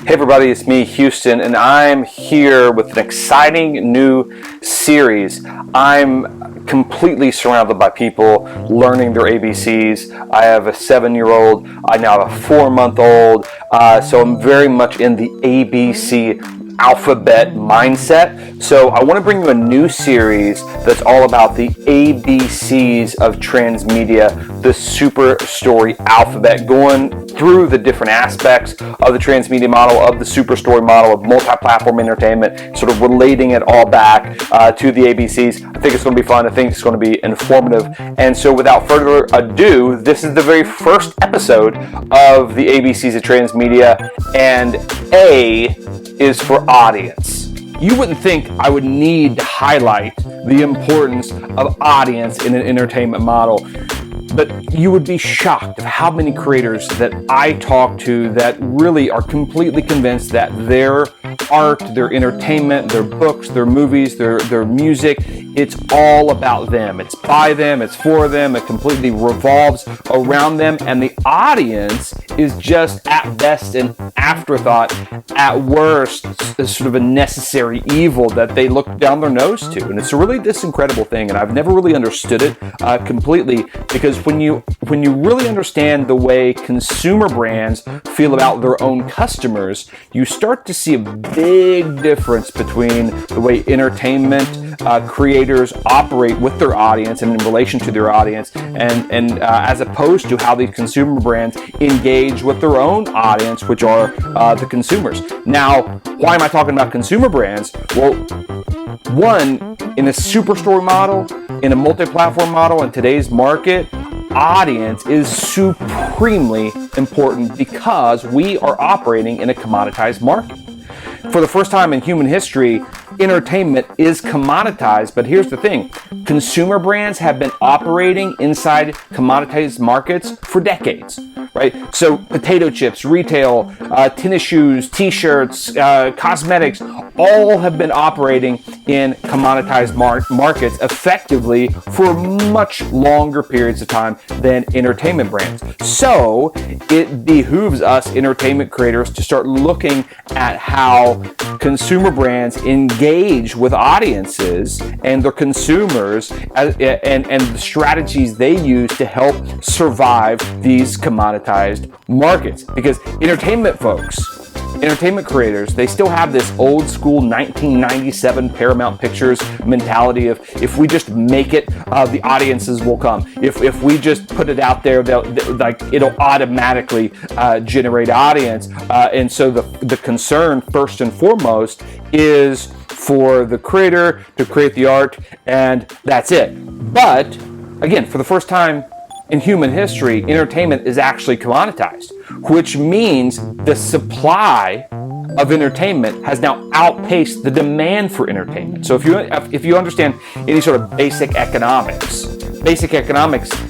Hey everybody, it's me, Houston, and I'm here with an exciting new series. I'm completely surrounded by people learning their ABCs. I have a 7-year-old, I now have a 4-month-old, so I'm very much in the ABC alphabet mindset. So I want to bring you a new series that's all about the ABCs of Transmedia, the super story alphabet, going through the different aspects of the Transmedia model, of the super story model, of multi-platform entertainment, sort of relating it all back to the ABCs. I think it's going to be fun. I think it's going to be informative. And so without further ado, this is the very first episode of the ABCs of Transmedia, and A is for audience. You wouldn't think I would need to highlight the importance of audience in an entertainment model, but you would be shocked of how many creators that I talk to that really are completely convinced that their art, their entertainment, their books, their movies, their music, it's all about them. It's by them, it's for them, it completely revolves around them, and the audience is just at best an afterthought, at worst sort of a necessary evil that they look down their nose to. And it's really this incredible thing, and I've never really understood it completely, because when you really understand the way consumer brands feel about their own customers, you start to see a big difference between the way entertainment creators operate with their audience and in relation to their audience, and as opposed to how these consumer brands engage with their own audience, which are the consumers. Now, why am I talking about consumer brands? Well, one, in a superstore model, in a multi-platform model, in today's market, audience is supremely important because we are operating in a commoditized market. For the first time in human history, entertainment is commoditized, but here's the thing. Consumer brands have been operating inside commoditized markets for decades, right? So potato chips, retail, tennis shoes, t-shirts, cosmetics, all have been operating in commoditized markets effectively for much longer periods of time than entertainment brands. So it behooves us entertainment creators to start looking at how consumer brands engage with audiences and their consumers and the strategies they use to help survive these commoditized markets. Because entertainment creators, they still have this old school 1997 Paramount Pictures mentality of if we just make it, the audiences will come. If we just put it out there, it'll automatically generate audience. And so the concern first and foremost is for the creator to create the art, and that's it. But again, for the first time in human history, entertainment is actually commoditized, which means the supply of entertainment has now outpaced the demand for entertainment. So if you understand any sort of basic economics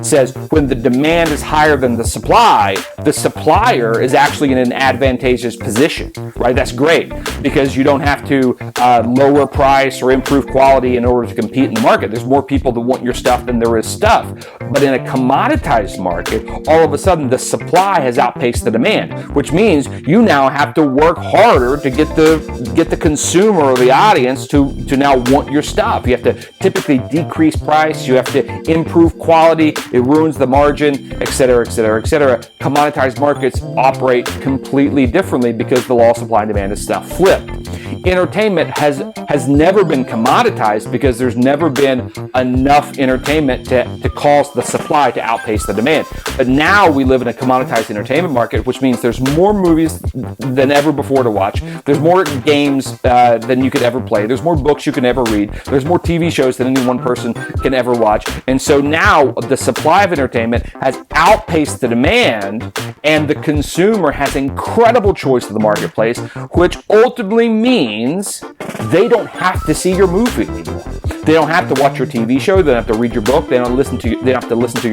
says when the demand is higher than the supply, the supplier is actually in an advantageous position, right? That's great because you don't have to lower price or improve quality in order to compete in the market. There's more people that want your stuff than there is stuff. But in a commoditized market, all of a sudden the supply has outpaced the demand, which means you now have to work harder to get the consumer or the audience to now want your stuff. You have to typically decrease price. You have to improve quality. It ruins the margin, etc., etc., etc. Commoditized markets operate completely differently because the law of supply and demand is now flipped. Entertainment has never been commoditized because there's never been enough entertainment to cause the supply to outpace the demand. But now we live in a commoditized entertainment market, which means there's more movies than ever before to watch. There's more games than you could ever play. There's more books you can ever read. There's more TV shows than any one person can ever watch. And so now the supply of entertainment has outpaced the demand, and the consumer has incredible choice in the marketplace, which ultimately means they don't have to see your movie anymore. They don't have to watch your TV show. They don't have to read your book. They don't have to listen to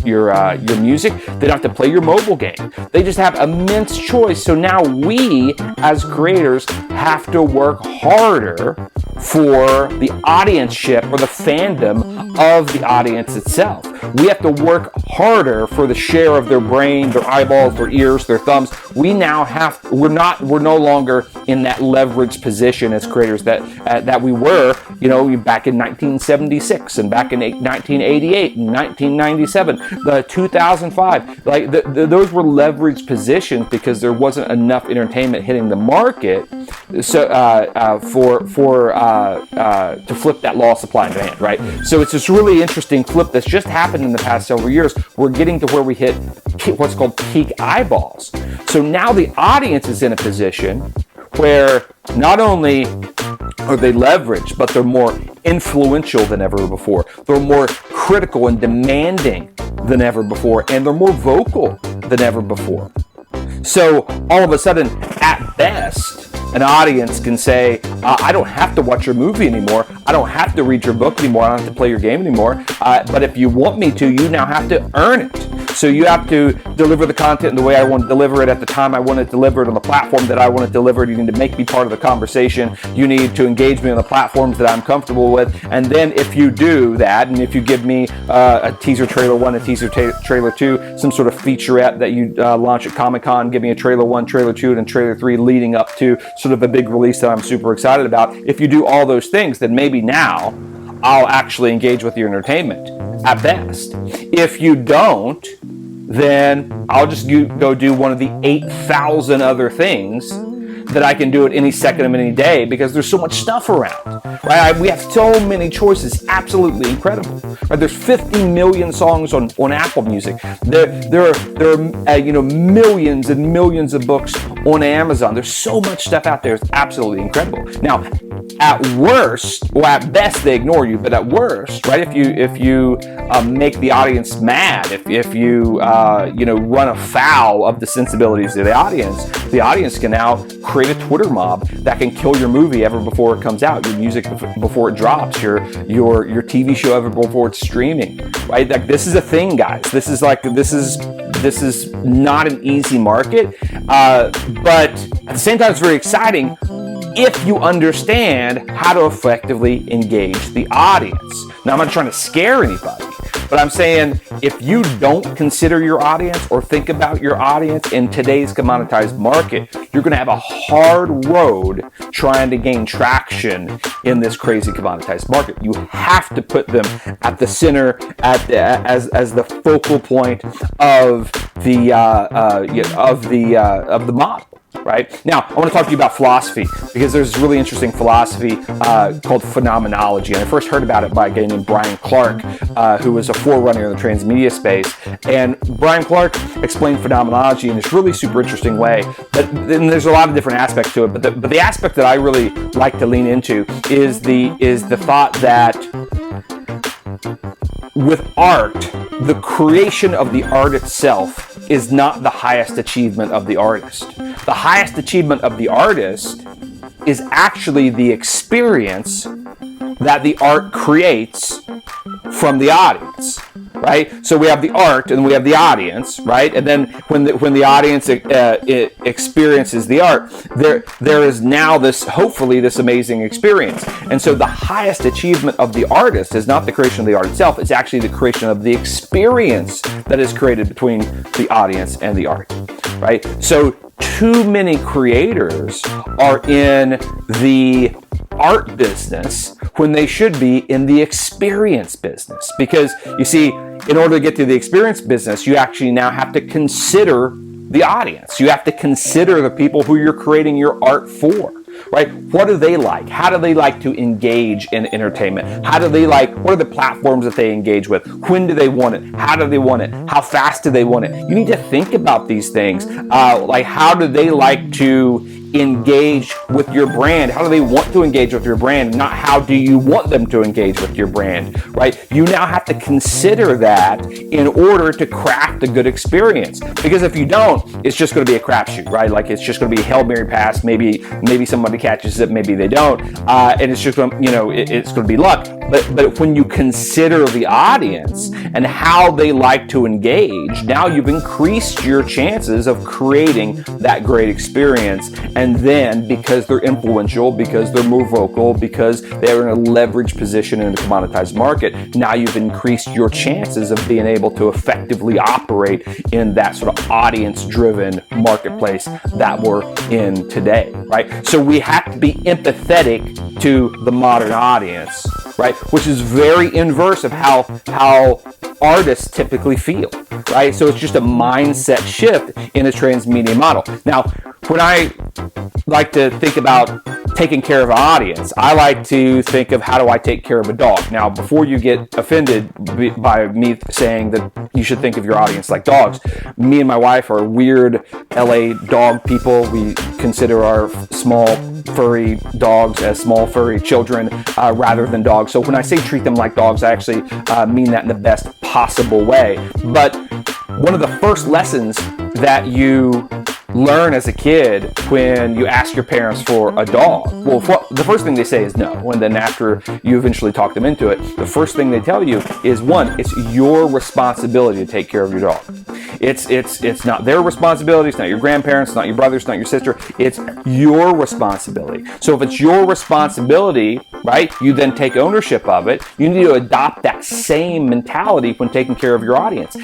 your music. They don't have to play your mobile game. They just have immense choice. So now we, as creators, have to work harder for the audienceship or the fandom of the audience itself. We have to work harder for the share of their brain, their eyeballs, their ears, their thumbs. We're no longer in that leveraged position as creators that we were, back in 1976 and back in 1988 and 1997, 2005. Those were leveraged positions because there wasn't enough entertainment hitting the market, so to flip that law of supply and demand, right? So it's this really interesting flip that's just happened in the past several years. We're getting to where we hit what's called peak eyeballs. So now the audience is in a position where not only are they leveraged, but they're more influential than ever before. They're more critical and demanding than ever before, and they're more vocal than ever before. So all of a sudden, at best, an audience can say, I don't have to watch your movie anymore. I don't have to read your book anymore. I don't have to play your game anymore. But if you want me to, you now have to earn it. So you have to deliver the content in the way I want to deliver it at the time I want to deliver it on the platform that I want to deliver it. You need to make me part of the conversation. You need to engage me on the platforms that I'm comfortable with. And then if you do that, and if you give me a teaser trailer 1, a teaser trailer 2, some sort of featurette that you launch at Comic-Con, give me a trailer 1, trailer 2, and trailer 3 leading up to sort of a big release that I'm super excited about. If you do all those things, then maybe now I'll actually engage with your entertainment at best. If you don't, then I'll just go do one of the 8,000 other things that I can do at any second of any day because there's so much stuff around. Right? We have so many choices, absolutely incredible. Right? There's 50 million songs on Apple Music. There are millions and millions of books on Amazon. There's so much stuff out there. It's absolutely incredible. Now, at worst, or at best, they ignore you. But at worst, right? If you make the audience mad, if you run afoul of the sensibilities of the audience can now create a Twitter mob that can kill your movie ever before it comes out, your music before it drops, your TV show ever before it's streaming. Right? Like, this is a thing, guys. This is not an easy market, but at the same time, it's very exciting if you understand how to effectively engage the audience. Now, I'm not trying to scare anybody, but I'm saying if you don't consider your audience or think about your audience in today's commoditized market, you're going to have a hard road trying to gain traction in this crazy commoditized market. You have to put them at the center, as the focal point of the model. Right? Now, I want to talk to you about philosophy because there's this really interesting philosophy called Phenomenology. And I first heard about it by a guy named Brian Clark, who was a forerunner in the transmedia space. And Brian Clark explained phenomenology in this really super interesting way. But then there's a lot of different aspects to it. But the aspect that I really like to lean into is the thought that with art, the creation of the art itself is not the highest achievement of the artist. The highest achievement of the artist is actually the experience that the art creates from the audience, right? So we have the art and we have the audience, right? And then when the audience experiences the art, there is now hopefully this amazing experience. And so the highest achievement of the artist is not the creation of the art itself, it's actually the creation of the experience that is created between the audience and the art, right? So too many creators are in the art business when they should be in the experience business. Because you see, in order to get to the experience business, you actually now have to consider the audience. You have to consider the people who you're creating your art for. Right? What do they like? How do they like to engage in entertainment? What are the platforms that they engage with? When do they want it? How do they want it? How fast do they want it? You need to think about these things. Like, how do they like to engage with your brand? How do they want to engage with your brand? Not how do you want them to engage with your brand, right? You now have to consider that in order to craft a good experience. Because if you don't, it's just going to be a crapshoot, right? Like, it's just going to be a Hail Mary pass. Maybe somebody catches it, maybe they don't, and it's just going to, it's going to be luck. But when you consider the audience and how they like to engage, now you've increased your chances of creating that great experience. And And then because they're influential, because they're more vocal, because they're in a leveraged position in the commoditized market, now you've increased your chances of being able to effectively operate in that sort of audience-driven marketplace that we're in today, right? So we have to be empathetic to the modern audience, right? Which is very inverse of how artists typically feel, right? So it's just a mindset shift in a transmedia model. Now, when I like to think about taking care of an audience, I like to think of how do I take care of a dog. Now, before you get offended by me saying that you should think of your audience like dogs, me and my wife are weird LA dog people. We consider our small furry dogs as small furry children rather than dogs. So when I say treat them like dogs, I actually mean that in the best possible way. But one of the first lessons that you learn as a kid when you ask your parents for a dog, well, the first thing they say is no. And then after you eventually talk them into it, the first thing they tell you is, one, it's your responsibility to take care of your dog. It's not their responsibility. It's not your grandparents. It's not your brother. It's not your sister. It's your responsibility. So if it's your responsibility, right, you then take ownership of it. You need to adopt that same mentality when taking care of your audience.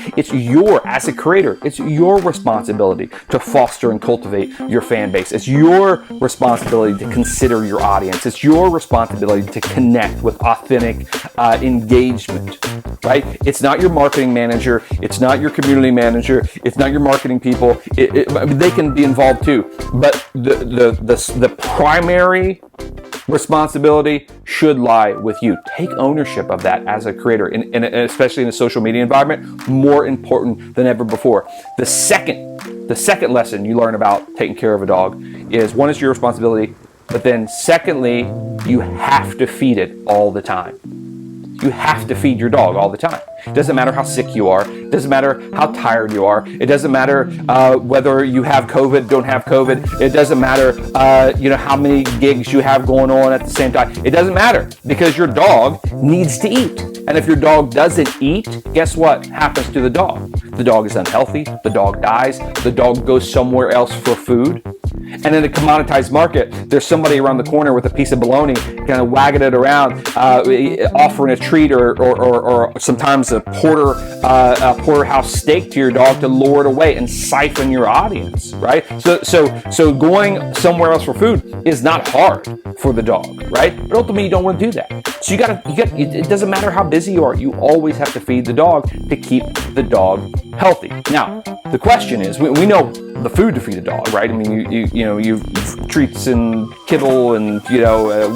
As a creator, it's your responsibility to foster and cultivate your fan base. It's your responsibility to consider your audience. It's your responsibility to connect with authentic engagement, right? It's not your marketing manager. It's not your community manager. It's not your marketing people. I mean, they can be involved too. But the primary responsibility should lie with you. Take ownership of that as a creator, and especially in a social media environment, more important than ever before. The second lesson you learn about taking care of a dog is, one, is your responsibility, but then secondly, you have to feed it all the time. You have to feed your dog all the time. It doesn't matter how sick you are. It doesn't matter how tired you are. It doesn't matter whether you have COVID, don't have COVID. It doesn't matter how many gigs you have going on at the same time. It doesn't matter, because your dog needs to eat. And if your dog doesn't eat, guess what happens to the dog? The dog is unhealthy. The dog dies. The dog goes somewhere else for food. And in a commoditized market, there's somebody around the corner with a piece of bologna, kind of wagging it around, offering a treat or sometimes a porterhouse steak to your dog to lure it away and siphon your audience, right? So going somewhere else for food is not hard for the dog, right? But ultimately, you don't want to do that. So it doesn't matter how busy you are. You always have to feed the dog to keep the dog healthy. Now, the question is, we know the food to feed a dog, right? I mean, you treats and kibble and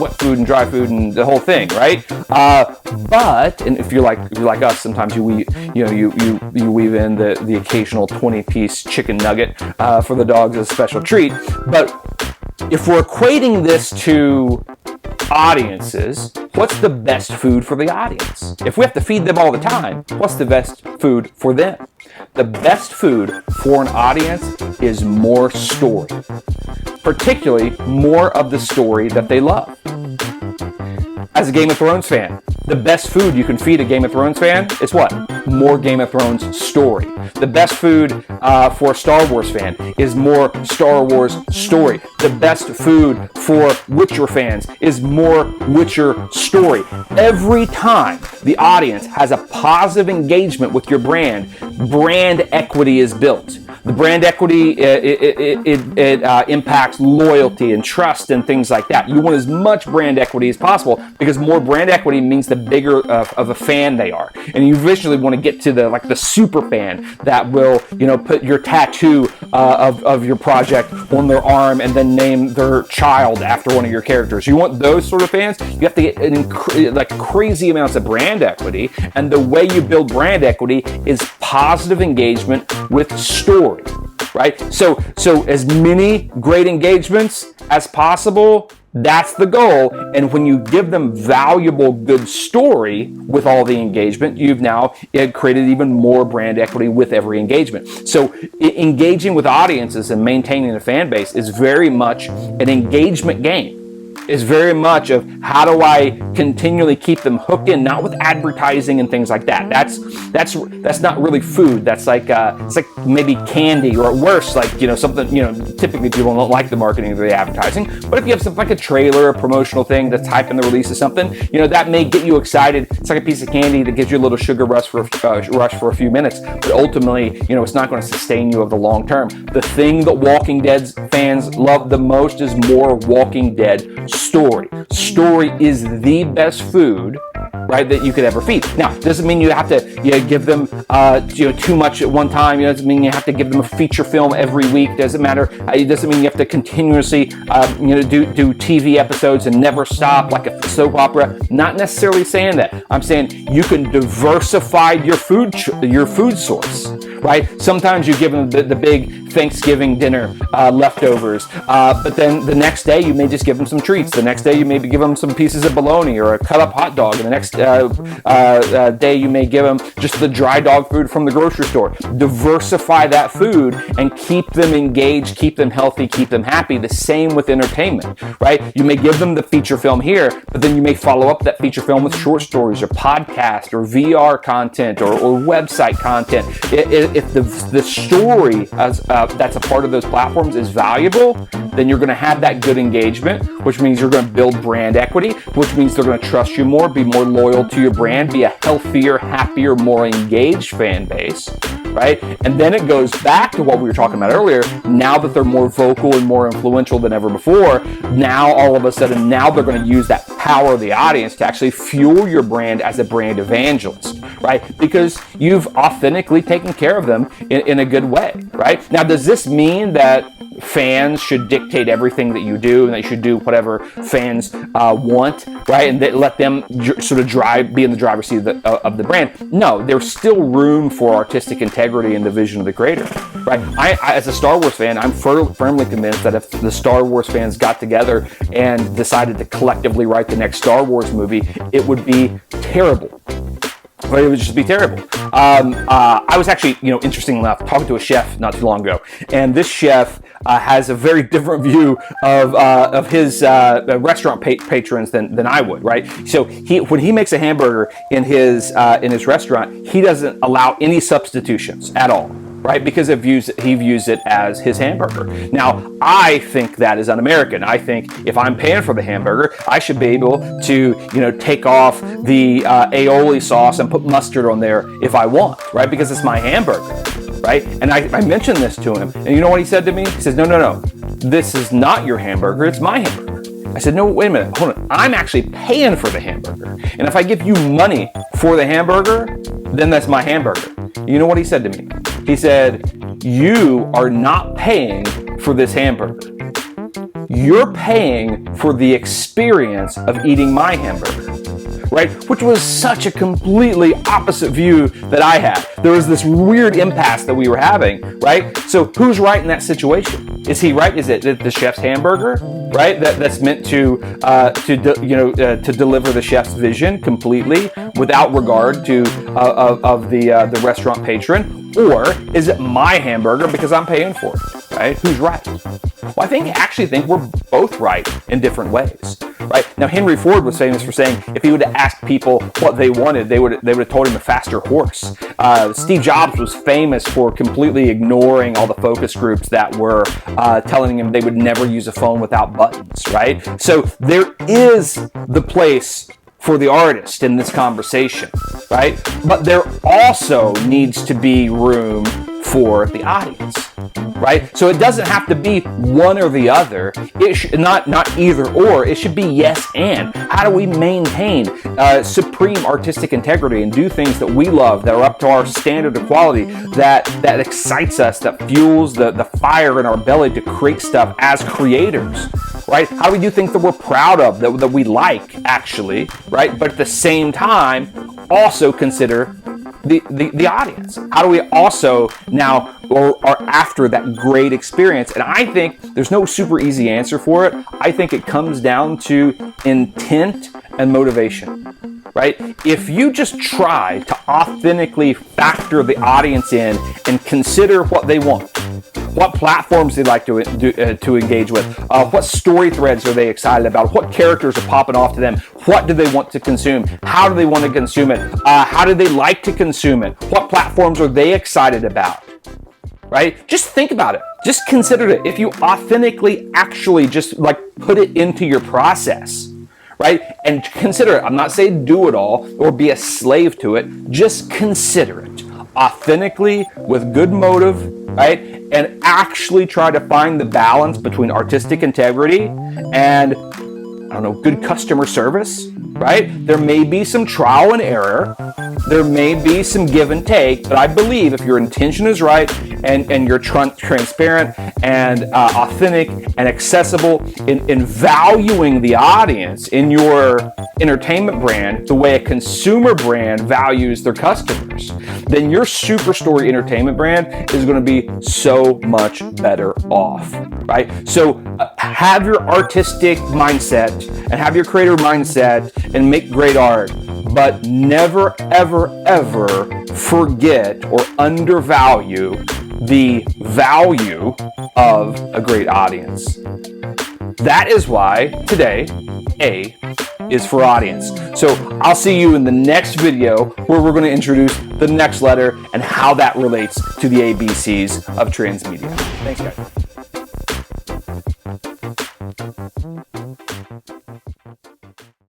wet food and dry food and the whole thing, right? But if you're like us, sometimes you weave in the occasional 20-piece chicken nugget for the dogs as a special treat. But if we're equating this to audiences, what's the best food for the audience? If we have to feed them all the time, what's the best food for them? The best food for an audience is more story, particularly more of the story that they love. As a Game of Thrones fan, the best food you can feed a Game of Thrones fan is what? More Game of Thrones story. The best food for a Star Wars fan is more Star Wars story. The best food for Witcher fans is more Witcher story. Every time the audience has a positive engagement with your brand equity is built. The brand equity, it impacts loyalty and trust and things like that. You want as much brand equity as possible, because more brand equity means the bigger of a fan they are. And you eventually want to get to the super fan that will, put your tattoo of your project on their arm and then name their child after one of your characters. You want those sort of fans. You have to get crazy amounts of brand equity. And the way you build brand equity is positive engagement with story, right? So as many great engagements as possible, that's the goal. And when you give them valuable, good story with all the engagement, you've now created even more brand equity with every engagement. So engaging with audiences and maintaining a fan base is very much an engagement game. is very much of how do I continually keep them hooked in, not with advertising and things like that. That's not really food. That's like it's like maybe candy, or at worst, like something. Typically people don't like the marketing or the advertising. But if you have something like a trailer, a promotional thing that's hyping the release of something, that may get you excited. It's like a piece of candy that gives you a little sugar rush for a few minutes, but ultimately, it's not going to sustain you over the long term. The thing that Walking Dead fans love the most is more Walking Dead story. Story is the best food, right, that you could ever feed. Now, doesn't mean you have to give them too much at one time. Doesn't mean you have to give them a feature film every week. Doesn't matter. It doesn't mean you have to continuously do TV episodes and never stop like a soap opera. Not necessarily saying that. I'm saying you can diversify your food source. Right? Sometimes you give them the big Thanksgiving dinner leftovers, but then the next day you may just give them some treats. The next day you maybe give them some pieces of bologna or a cut up hot dog, and the next day you may give them just the dry dog food from the grocery store. Diversify that food and keep them engaged, keep them healthy, keep them happy. The same with entertainment, right? You may give them the feature film here, but then you may follow up that feature film with short stories or podcast or VR content or website content. If the story that's a part of those platforms is valuable, then you're going to have that good engagement, which means you're going to build brand equity, which means they're going to trust you more, be more loyal to your brand, be a healthier, happier, more engaged fan base, right? And then it goes back to what we were talking about earlier. Now that they're more vocal and more influential than ever before, now all of a sudden, now they're going to use that power of the audience to actually fuel your brand as a brand evangelist, right? Because you've authentically taken care of them in a good way, right? Now, does this mean that fans should dictate everything that you do and they should do whatever fans want, right? And let them sort of be in the driver's seat of the brand? No, there's still room for artistic integrity in the vision of the creator, right? I as a Star Wars fan, I'm firmly convinced that if the Star Wars fans got together and decided to collectively write the next Star Wars movie, it would be terrible. But it would just be terrible. I was actually, interesting enough, talking to a chef not too long ago, and this chef has a very different view of his restaurant patrons than I would, right? So when he makes a hamburger in his restaurant, he doesn't allow any substitutions at all. Right? Because he views it as his hamburger. Now, I think that is un-American. I think if I'm paying for the hamburger, I should be able to, take off the aioli sauce and put mustard on there if I want, right? Because it's my hamburger, right? And I mentioned this to him, and you know what he said to me? He says, no, this is not your hamburger, it's my hamburger. I said, no, wait a minute, hold on. I'm actually paying for the hamburger. And if I give you money for the hamburger, then that's my hamburger. You know what he said to me? He said, you are not paying for this hamburger. You're paying for the experience of eating my hamburger. Right? Which was such a completely opposite view that I had. There was this weird impasse that we were having, right? So who's right in that situation? Is he right? Is it the chef's hamburger, right? That's meant to deliver the chef's vision completely without regard to of the restaurant patron, or is it my hamburger because I'm paying for it? Right? Who's right? Well, I actually think we're both right in different ways. Right? Now, Henry Ford was famous for saying if he would have asked people what they wanted, they would have told him a faster horse. Steve Jobs was famous for completely ignoring all the focus groups that were telling him they would never use a phone without buttons, right? So there is the place for the artist in this conversation, right? But there also needs to be room for the audience, right? So it doesn't have to be one or the other. It should not either or. It should be yes and. How do we maintain supreme artistic integrity and do things that we love, that are up to our standard of quality, that excites us, that fuels the fire in our belly to create stuff as creators, right? How do we do things that we're proud of, that we like, actually, right? But at the same time, also consider the audience. How do we also now or are after that great experience? And I think there's no super easy answer for it. I think it comes down to intent and motivation, right? If you just try to authentically factor the audience in and consider what they want, what platforms they like to engage with, what story threads are they excited about, what characters are popping off to them, what do they want to consume, how do they want to consume it, how do they like to consume it, what platforms are they excited about, right? Just think about it. Just consider it. If you authentically actually just like put it into your process, right? And consider it. I'm not saying do it all or be a slave to it. Just consider it authentically with good motive, right? And actually try to find the balance between artistic integrity and, I don't know, good customer service, right? There may be some trial and error. There may be some give and take, but I believe if your intention is right and you're transparent and authentic and accessible in valuing the audience in your entertainment brand the way a consumer brand values their customers, then your super story entertainment brand is going to be so much better off, right? So have your artistic mindset and have your creator mindset and make great art, but never, ever, ever forget or undervalue the value of a great audience. That is why today, A is for audience. So I'll see you in the next video where we're going to introduce the next letter and how that relates to the ABCs of Transmedia. Thanks, guys.